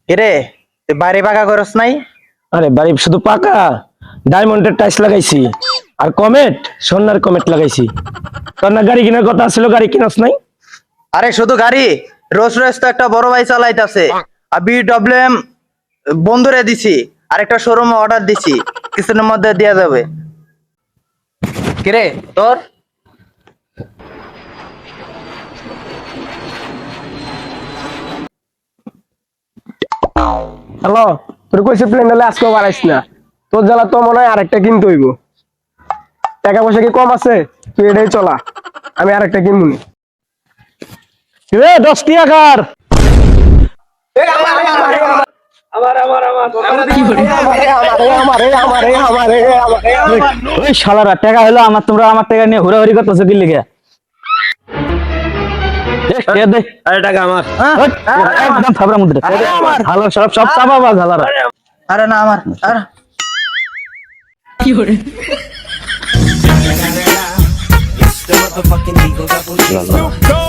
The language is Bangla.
কিরে তুই বাড়ি পাকা করস নাই? আরে বাড়ি শুধু পাকা, ডায়মন্ডের টাইস লাগাইছি আর কমেট, সোনার কমেট লাগাইছি। তোর না গাড়ি কেনার কথা ছিল, গাড়ি কিনস নাই? আরে শুধু গাড়ি, রোজ রোজ তো একটা বড় ভাই চালাইতাছে। আর বিডব্লিউএম বন্ধুরে দিছি, আরেকটা শোরুমে অর্ডার দিছি, কিছুদিনের মধ্যে দেয়া যাবে। কিরে তোর? হ্যালো, তোর কইছে প্লেন হলে আজকে বাড়াইস না। তোর জ্বালা তো মনে হয় আরেকটা কিনতে হইব। টাকা পয়সা কি কম আছে? তুই এটাই চলা, আমি আরেকটা কিনবো নি। 10 টাকার ওই শালারা টাকা হলো আমার, তোমরা আমার টাকা নিয়ে হুড়াহুড়ি করতেছো কি লিখে? আরে টাকা আমার। একদম থাবড়া মুদ্রা ভালো, সব সব চাপাবা ঝালারা। আরে না আমার, আরে It's the motherfucking Eagle Double G.